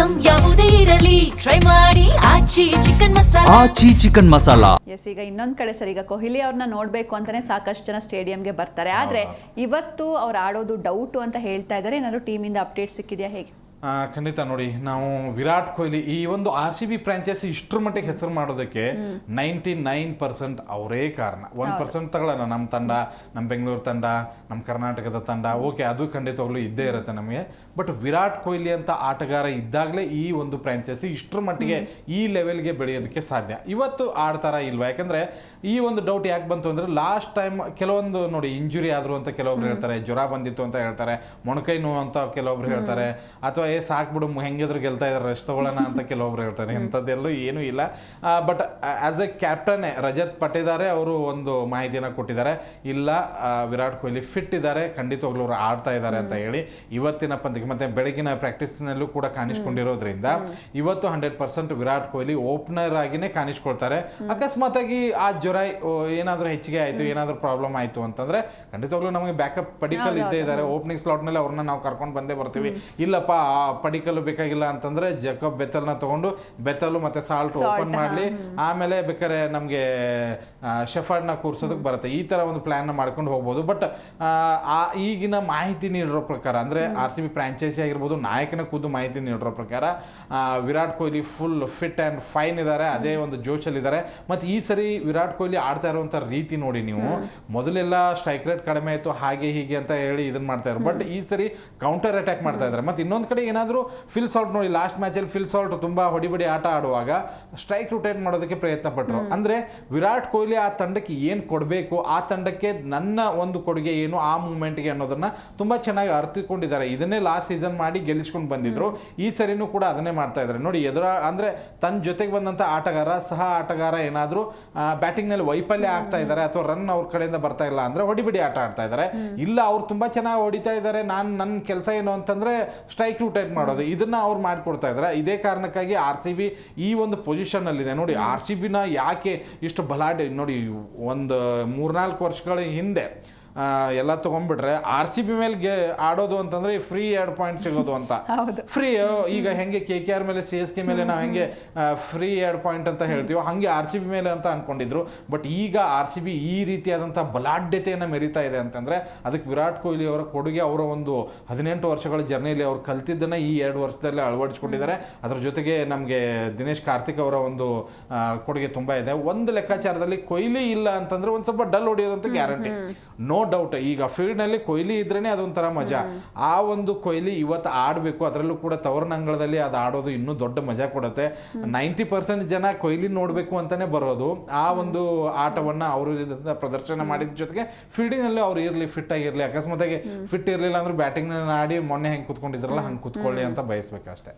Item ಯಾವುದೇ ಇರಲಿ try ಮಾಡಿ ಆಚಿ ಚಿಕನ್ ಮಸಾಲಾ. ಎಸ್, ಈಗ ಇನ್ನೊಂದು ಕಡೆ ಸರ್, ಈಗ ಕೊಹ್ಲಿ ಅವ್ರನ್ನ ನೋಡಬೇಕು ಅಂತಾನೆ ಸಾಕಷ್ಟು ಜನ ಸ್ಟೇಡಿಯಂಗೆ ಬರ್ತಾರೆ. ಆದರೆ ಇವತ್ತು ಅವ್ರು ಆಡೋದು ಡೌಟು ಅಂತ ಹೇಳ್ತಾ ಇದ್ದಾರೆ. ಏನಾದ್ರು ಟೀಮಿಂದ ಅಪ್ಡೇಟ್ ಸಿಕ್ಕಿದೆಯಾ, ಹೇಗೆ? ಖಂಡಿತ ನೋಡಿ, ನಾವು ವಿರಾಟ್ ಕೊಹ್ಲಿ ಈ ಒಂದು RCB ಫ್ರಾಂಚೈಸಿ ಇಷ್ಟರ ಮಟ್ಟಿಗೆ ಹೆಸರು ಮಾಡೋದಕ್ಕೆ 99% ಅವರೇ ಕಾರಣ. 1% ತಗೊಳ್ಳೋಣ, ನಮ್ಮ ತಂಡ, ನಮ್ಮ ಬೆಂಗಳೂರು ತಂಡ, ನಮ್ಮ ಕರ್ನಾಟಕದ ತಂಡ, ಓಕೆ, ಅದು ಖಂಡಿತವಾಗ್ಲೂ ಇದ್ದೇ ಇರುತ್ತೆ ನಮಗೆ. ಬಟ್ ವಿರಾಟ್ ಕೊಹ್ಲಿ ಅಂತ ಆಟಗಾರ ಇದ್ದಾಗಲೇ ಈ ಒಂದು ಫ್ರಾಂಚೈಸಿ ಇಷ್ಟರ ಮಟ್ಟಿಗೆ ಈ ಲೆವೆಲ್ಗೆ ಬೆಳೆಯೋದಕ್ಕೆ ಸಾಧ್ಯ. ಇವತ್ತು ಆಡ್ತಾರಾ ಇಲ್ವಾ? ಯಾಕಂದ್ರೆ ಈ ಒಂದು ಡೌಟ್ ಯಾಕೆ ಬಂತು ಅಂದ್ರೆ, ಲಾಸ್ಟ್ ಟೈಮ್ ಕೆಲವೊಂದು ನೋಡಿ ಇಂಜುರಿ ಆದ್ರು ಅಂತ ಕೆಲವೊಬ್ರು ಹೇಳ್ತಾರೆ, ಜ್ವರ ಬಂದಿತ್ತು ಅಂತ ಹೇಳ್ತಾರೆ, ಮೊಣಕೈ ನೋವು ಅಂತ ಕೆಲವೊಬ್ರು ಹೇಳ್ತಾರೆ, ಅಥವಾ ಸಾಕ್ಬಿಡು ಹೆಂಗಿದ್ರು ಗೆಲ್ತಾ ಇದಾರೆ ರೆಸ್ಟ್ ತಗೊಳ್ಳೋಣ ಅಂತ ಕೆಲವೊಬ್ರು ಹೇಳ್ತಾರೆ. ಇಂಥದ್ದೆಲ್ಲೂ ಏನೂ ಇಲ್ಲ. But as a captain Rajat Patedare ಅವರು ಒಂದು ಮಾಹಿತಿಯನ್ನು ಕೊಟ್ಟಿದ್ದಾರೆ, ಇಲ್ಲ ವಿರಾಟ್ ಕೊಹ್ಲಿ ಫಿಟ್ ಇದ್ದಾರೆ, ಖಂಡಿತವಾಗ್ಲೂ ಅವರು ಆಡ್ತಾ ಇದ್ದಾರೆ ಅಂತ ಹೇಳಿ. ಇವತ್ತಿನ ಪಂದ್ಯಕ್ಕೆ ಮತ್ತೆ ಬೆಳಗಿನ ಪ್ರಾಕ್ಟೀಸ್ನಲ್ಲೂ ಕೂಡ ಕಾಣಿಸ್ಕೊಂಡಿರೋದ್ರಿಂದ ಇವತ್ತು 100% ವಿರಾಟ್ ಕೊಹ್ಲಿ ಓಪನರ್ ಆಗಿನೇ ಕಾಣಿಸ್ಕೊಳ್ತಾರೆ. ಅಕಸ್ಮಾತ್ ಆಗಿ ಆ ಜ್ವರ ಏನಾದರೂ ಹೆಚ್ಚಿಗೆ ಆಯಿತು, ಏನಾದರೂ ಪ್ರಾಬ್ಲಮ್ ಆಯಿತು ಅಂತಂದ್ರೆ ಖಂಡಿತವಾಗ್ಲೂ ನಮಗೆ ಬ್ಯಾಕಪ್ ಪಡಿಕಲ್ ಇದ್ದೇ ಇದ್ದಾರೆ. ಓಪನಿಂಗ್ ಸ್ಲಾಟ್ನಲ್ಲಿ ಅವ್ರನ್ನ ನಾವು ಕರ್ಕೊಂಡು ಬಂದೇ ಬರ್ತೀವಿ. ಇಲ್ಲಪ್ಪ ಪಡಿಕಲ್ಲು ಬೇಕಾಗಿಲ್ಲ ಅಂತಂದ್ರೆ ಜಕೋಬ್ ಬೆತಲ್ನ ತಗೊಂಡು ಬೆತಲು ಮತ್ತೆ ಸಾಲ್ಟ್ ಓಪನ್ ಮಾಡಲಿ, ಆಮೇಲೆ ಬೇಕಾದ್ರೆ ನಮಗೆ ಶೆಫರ್ಡ್ನ ಕೂರ್ಸೋದಕ್ಕೆ ಬರುತ್ತೆ. ಈ ತರ ಒಂದು ಪ್ಲಾನ್ ಮಾಡ್ಕೊಂಡು ಹೋಗ್ಬೋದು. ಬಟ್ ಈಗಿನ ಮಾಹಿತಿ ನೀಡಿರೋ ಪ್ರಕಾರ ಅಂದ್ರೆ RCB ಫ್ರಾಂಚೈಸಿ ಆಗಿರ್ಬೋದು, ನಾಯಕನ ಖುದ್ದು ಮಾಹಿತಿ ನೀಡಿರೋ ಪ್ರಕಾರ Virat Kohli full fit and fine ಇದ್ದಾರೆ, ಅದೇ ಒಂದು ಜೋಶಲ್ಲಿ ಇದ್ದಾರೆ. ಮತ್ತೆ ಈ ಸರಿ ವಿರಾಟ್ ಕೊಹ್ಲಿ ಆಡ್ತಾ ಇರುವಂತ ರೀತಿ ನೋಡಿ ನೀವು, ಮೊದಲೆಲ್ಲ ಸ್ಟ್ರೈಕ್ ರೇಟ್ ಕಡಿಮೆ ಆಯ್ತು ಹಾಗೆ ಹೀಗೆ ಅಂತ ಹೇಳಿ ಇದನ್ನ ಮಾಡ್ತಾ ಇದ್ರು. ಬಟ್ ಈ ಸರಿ ಕೌಂಟರ್ ಅಟ್ಯಾಕ್ ಮಾಡ್ತಾ ಇದ್ದಾರೆ. ಮತ್ತೆ ಇನ್ನೊಂದು ಕಡೆ ಏನಾದರೂ ಫಿಲ್ ಸಾಲ್ಟ್ ನೋಡಿ, ಲಾಸ್ಟ್ ಮ್ಯಾಚಲ್ಲಿ ಫಿಲ್ ಸಾಲ್ಟ್ ತುಂಬಾ ಹೊಡಿಬಡಿ ಆಟ ಆಡುವಾಗ ಸ್ಟ್ರೈಕ್ ರೊಟೇಟ್ ಮಾಡೋದಕ್ಕೆ ಪ್ರಯತ್ನ ಪಟ್ಟರು. ಅಂದ್ರೆ ವಿರಾಟ್ ಕೊಹ್ಲಿ ಆ ತಂಡಕ್ಕೆ ಏನು ಕೊಡಬೇಕು, ಆ ತಂಡಕ್ಕೆ ನನ್ನ ಒಂದು ಕೊಡುಗೆ ಏನು ಆ ಮೂಮೆಂಟ್ಗೆ ಅನ್ನೋದನ್ನ ತುಂಬಾ ಚೆನ್ನಾಗಿ ಅರ್ಥಕೊಂಡಿದ್ದಾರೆ. ಇದನ್ನೇ ಲಾಸ್ಟ್ ಸೀಸನ್ ಮಾಡಿ ಗೆಲ್ಲಿಸ್ಕೊಂಡು ಬಂದಿದ್ರು. ಈ ಸರಿನೂ ಕೂಡ ಅದನ್ನೇ ಮಾಡ್ತಾ ಇದ್ದಾರೆ ನೋಡಿ. ಅಂದ್ರೆ ತನ್ನ ಜೊತೆಗೆ ಬಂದಂತ ಆಟಗಾರ, ಸಹ ಆಟಗಾರ ಏನಾದರೂ ಬ್ಯಾಟಿಂಗ್ ನಲ್ಲಿ ವೈಫಲ್ಯ ಆಗ್ತಾ ಇದ್ದಾರೆ ಅಥವಾ ರನ್ ಅವ್ರ ಕಡೆಯಿಂದ ಬರ್ತಾ ಇಲ್ಲ ಅಂದ್ರೆ ಹೊಡಿಬಿಡಿ ಆಟ ಆಡ್ತಾ ಇದ್ದಾರೆ. ಇಲ್ಲ ಅವ್ರು ತುಂಬಾ ಚೆನ್ನಾಗಿ ಹೊಡಿತಾ ಇದ್ದಾರೆ, ನನ್ನ ಕೆಲಸ ಏನು ಅಂತಂದ್ರೆ ಸ್ಟ್ರೈಕ್ ರೊಟೇಟ್ ಮಾಡೋದು, ಇದನ್ನ ಅವ್ರು ಮಾಡ್ಕೊಡ್ತಾ ಇದ್ದಾರೆ. ಇದೇ ಕಾರಣಕ್ಕಾಗಿ RCB ಈ ಒಂದು ಪೊಸಿಷನ್ ಅಲ್ಲಿ ಇದೆ ನೋಡಿ. RCBನ ಯಾಕೆ ಇಷ್ಟು ಬಲಾಢ್ಯ ನೋಡಿ, ಒಂದು 3-4 ವರ್ಷಗಳ ಹಿಂದೆ ಎಲ್ಲ ತಗೊಂಡ್ಬಿಟ್ರೆ RCB ಮೇಲೆ ಆಡೋದು ಅಂತಂದ್ರೆ ಫ್ರೀ 2 ಪಾಯಿಂಟ್ ಸಿಗೋದು ಅಂತ. ಫ್ರೀ ಈಗ ಹೆಂಗೆ KKR ಮೇಲೆ CSK ಮೇಲೆ ನಾವು ಹೆಂಗೆ ಫ್ರೀ 2 ಪಾಯಿಂಟ್ ಅಂತ ಹೇಳ್ತೀವೋ ಹಂಗೆ RCB ಮೇಲೆ ಅಂತ ಅನ್ಕೊಂಡಿದ್ರು. ಬಟ್ ಈಗ RCB ಈ ರೀತಿಯಾದಂಥ ಬಲಾಢ್ಯತೆಯನ್ನು ಮೆರಿತಾ ಇದೆ ಅಂತಂದ್ರೆ ಅದಕ್ಕೆ ವಿರಾಟ್ ಕೊಹ್ಲಿ ಅವರ ಕೊಡುಗೆ. ಅವರ ಒಂದು 18 ವರ್ಷಗಳ ಜರ್ನಿಯಲ್ಲಿ ಅವ್ರು ಕಲ್ತಿದ್ದನ್ನ ಈ 2 ವರ್ಷದಲ್ಲಿ ಅಳವಡಿಸ್ಕೊಂಡಿದ್ದಾರೆ. ಅದ್ರ ಜೊತೆಗೆ ನಮಗೆ ದಿನೇಶ್ ಕಾರ್ತಿಕ್ ಅವರ ಒಂದು ಕೊಡುಗೆ ತುಂಬಾ ಇದೆ. ಒಂದು ಲೆಕ್ಕಾಚಾರದಲ್ಲಿ ಕೊಹ್ಲಿ ಇಲ್ಲ ಅಂತಂದ್ರೆ ಒಂದ್ ಸ್ವಲ್ಪ ಡಲ್ ಹೊಡೆಯೋದಂತ ಗ್ಯಾರಂಟಿ, ನೋ ಡೌಟ್. ಈಗ ಫೀಲ್ಡ್ ನಲ್ಲಿ ಕೊಹ್ಲಿ ಇದ್ರೇನೆ ಅದೊಂಥರ ಮಜಾ. ಆ ಒಂದು ಕೊಹ್ಲಿ ಇವತ್ತು ಆಡಬೇಕು, ಅದರಲ್ಲೂ ಕೂಡ ತವರನಂಗಳದಲ್ಲಿ ಅದು ಆಡೋದು ಇನ್ನೂ ದೊಡ್ಡ ಮಜಾ ಕೊಡುತ್ತೆ. 90% ಜನ ಕೊಹ್ಲಿ ನೋಡಬೇಕು ಅಂತಾನೆ ಬರೋದು. ಆ ಒಂದು ಆಟವನ್ನ ಅವರು ಪ್ರದರ್ಶನ ಮಾಡಿದ ಜೊತೆಗೆ ಫೀಲ್ಡಿಂಗ್ ನಲ್ಲಿ ಅವ್ರು ಇರ್ಲಿ, ಫಿಟ್ ಆಗಿರ್ಲಿ. ಅಕಸ್ಮಾತ್ ಆಗಿ ಫಿಟ್ ಇರ್ಲಿಲ್ಲ ಅಂದ್ರೆ ಬ್ಯಾಟಿಂಗ್ ನಲ್ಲಿ ಆಡಿ ಮೊನ್ನೆ ಹೆಂಗೆ ಕುತ್ಕೊಂಡಿದ್ರಲ್ಲ ಹಂಗೆ ಕುತ್ಕೊಳ್ಳಿ ಅಂತ ಬಯಸ್ಬೇಕಷ್ಟೇ.